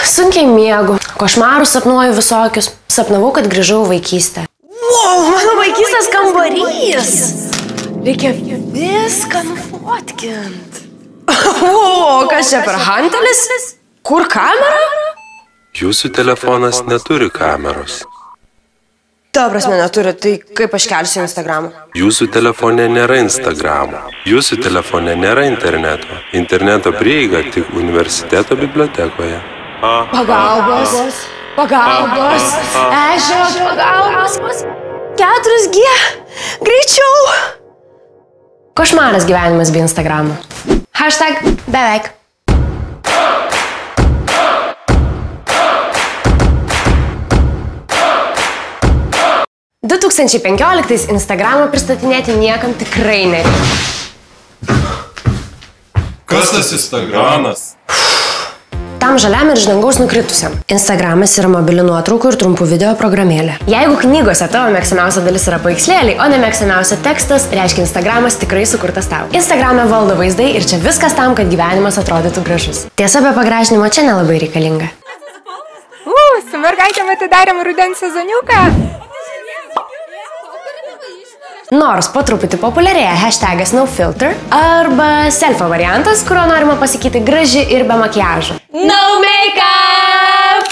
Sunkiai miegu, košmarų sapnuoju visokius. Sapnavau, kad grįžau vaikystę. Wow, mano vaikystės kambarys! Reikia viską nufotkint. O, kas čia per hantelis? Kur kamera? Jūsų telefonas neturi kameros. Ta prasme neturi, tai kaip aš kelsiu Instagramą? Jūsų telefone nėra Instagramo. Jūsų telefone nėra interneto. Interneto prieiga tik universiteto bibliotekoje. Pagalbos! Pagalbos! Ežio, pagalbos! 4G! Greičiau! Košmaras gyvenimas be Instagramo. Hashtag beveik. – 2015 Instagramą pristatinėti niekam tikrai nereikia. Kas tas Instagramas? Tam žaliam ir iš dangaus nukritusiam. Instagramas yra mobili nuotraukų ir trumpų video programėlė. Jeigu knygose tavo mėgstamiausia dalis yra paveikslėliai, o ne mėgstamiausia tekstas, reiškia Instagramas tikrai sukurtas tau. Instagrame valdo vaizdai ir čia viskas tam, kad gyvenimas atrodytų gražus. Tiesa, be pagražinimo čia nelabai reikalinga. Su mergaitėm atidarėm rudens sezoniuką. Nors po truputį populiarėja hashtagas NoFilter arba selfie variantas, kurio norima pasakyti graži ir be makiažo. No makeup!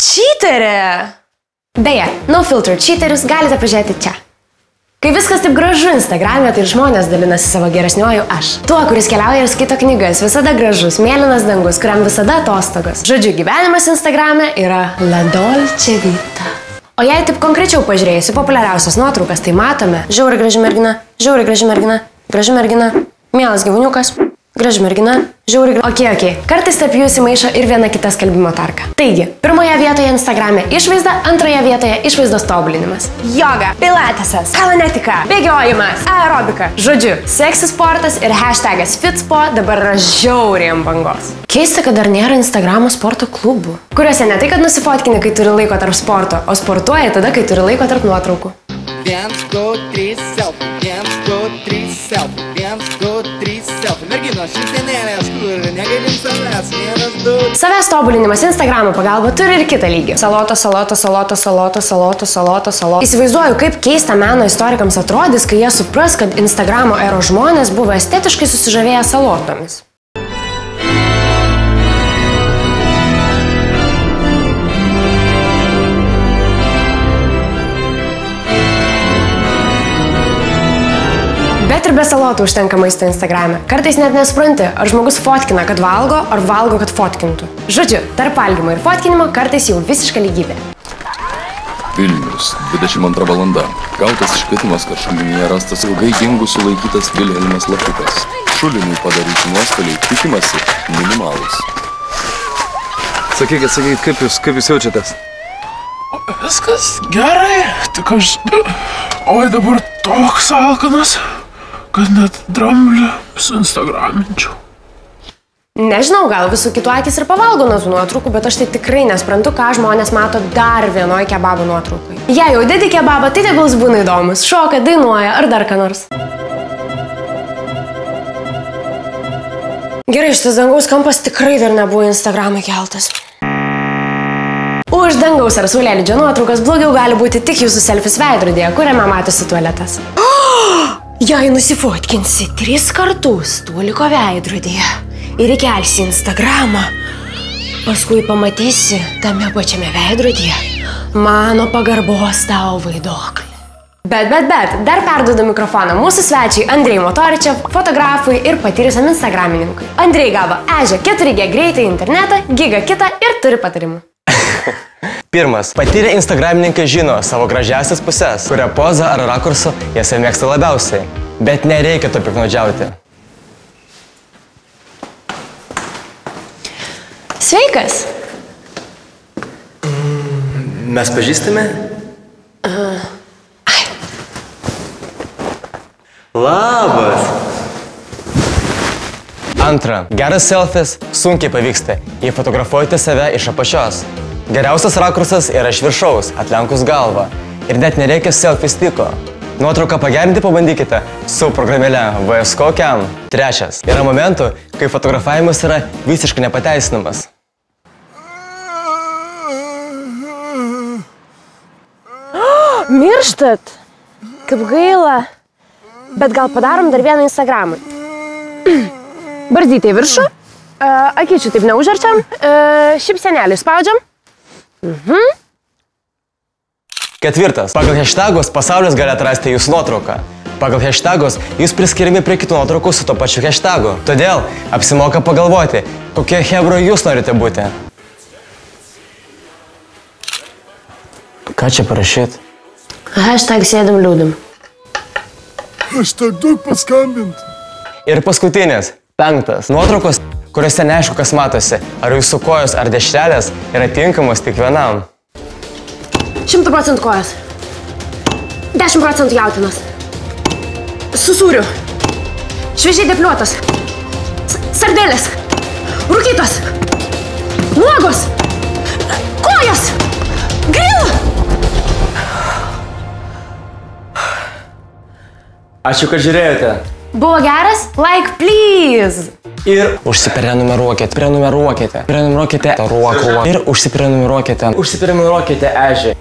Cheaterė! Beje, NoFilter cheaterius galite pažiūrėti čia. Kai viskas taip gražu Instagrame, tai žmonės dalinasi savo geresniuoju aš. Tuo, kuris keliauja ir skaito knygas, visada gražus, mėlynas dangus, kuriam visada atostogos. Žodžiu, gyvenimas Instagrame yra la dolce vita. O jei taip konkrečiau pažiūrėjus į populiariausias nuotraukas, tai matome žiauriai graži mergina, žiauriai graži mergina, graži mergina, mielas gyvūniukas, graži mergina, žiauriai graži. Ok. Kartais tarp jų įsimaišo ir viena kita skelbimo tarka. Taigi, pirmoje vietoje Instagrame išvaizda, antroje vietoje išvaizdos tobulinimas. Joga, pilatesas, kalanetika, bėgiojimas, aerobika. Žodžiu, seksi sportas ir hashtagas fitspo dabar yra žiauriai ant bangos. Keista, kad dar nėra Instagramo sporto klubų, kuriuose ne tai, kad nusifotkini, kai turi laiko tarp sporto, o sportuoja tada, kai turi laiko tarp nuotraukų. 1, 2, 3 selfie, 1, 2, 3 selfie, 1, 2, 3 selfie. Merginos, šimtenėlės, kur negalim savęs, 1, 2. Savęs tobulinimas Instagramo pagalba turi ir kitą lygį. Saloto. Įsivaizduoju, kaip keista meno istorikams atrodys, kai jie supras, kad Instagramo eros žmonės buvo estetiškai susižavėję salotomis. Bet ir be salotų užtenka maisto Instagrame. Kartais net nesupranti, ar žmogus fotkina, kad valgo, ar valgo, kad fotkintų. Žodžiu, tarp valgymo ir fotkinimo kartais jau visiška lygybė. Vilnius, 22 valanda. Gautas iškvietimas, kad šulinyje rastas ilgai dingų sulaikytas Vilhelmas Lapukas. Šuliniui padaryti nuostoliai tikimasi minimalus. Sakykit, kaip jūs jaučiatės? Viskas gerai, tik aš... Oi, dabar toks alkanas, kad net dramblį su Instagraminčiau. Nežinau, gal visų kitų akis ir pavalgo nuo tų nuotraukų, bet aš tai tikrai nesprantu, ką žmonės mato dar vienoj kebabo nuotraukai. Jei jau dedi kebabą, tai tegul būna įdomus. Šoka, dainuoja ar dar ką nors. Gerai, šitas dangaus kampas tikrai dar nebuvo Instagramui keltas. Už dangaus ar saulėlydžio nuotraukas blogiau gali būti tik jūsų selfis veidrodėje, kuriame matosi tualetas. Jei nusifotkinsi 3 kartus tuoliko veidrodėje ir įkelsi Instagramą, paskui pamatysi tame pačiame veidrodyje mano pagarbos tau vaiduoklį. Bet, dar perduodu mikrofoną mūsų svečiai Andrei Motoričev, fotografui ir patyrusiam Instagramininkui. Andrei gavo ežio 4G greitą internetą, giga kitą ir turi patarimų. Pirmas. Patyrę Instagramininkai žino savo gražiausias pusės, kurią pozą ar rakursą jie save mėgsta labiausiai. Bet nereikia to piktnaudžiauti. Sveikas! Mes pažįstame? Labas! Antra. Geras selfis sunkiai pavyksta, jei fotografuojate save iš apačios. Geriausias rakursas yra iš viršaus, atlenkus galvą. Ir net nereikia selfie stiko. Nuotrauką pagerinti pabandykite su programėle VS Cam. 3. Yra momentų, kai fotografavimas yra visiškai nepateisinamas. Mirštat? Kaip gaila. Bet gal padarom dar vieną Instagramui. Barzdytė į viršų. Akyčių taip neužarčiam. Šipsenelį spaudžiam. 4. Pagal hashtagus pasaulis gali atrasti jūsų nuotrauką. Pagal hashtagus jūs priskiriami prie kitų nuotraukų su to pačiu hashtagu. Todėl apsimoka pagalvoti, kokie hebro jūs norite būti. Ką čia parašyt? Hashtag sėdam liūdam. Hashtag duok paskambint. Ir paskutinis, 5. Nuotraukos, kuriuose neaišku, kas matosi, ar jūsų kojos ar dešrelės yra tinkamos tik vienam. 100% kojas. 10% jautinas. Su sūriu. Šviežiai depliuotas. Sardelės. Rūkytos. Nuogos. Kojos. Grill. Ačiū, kad žiūrėjote. Buvo geras? Like, please. Ir užsiprenumeruokite, prenumeruokite, ir užsiprenumeruokite ežiai.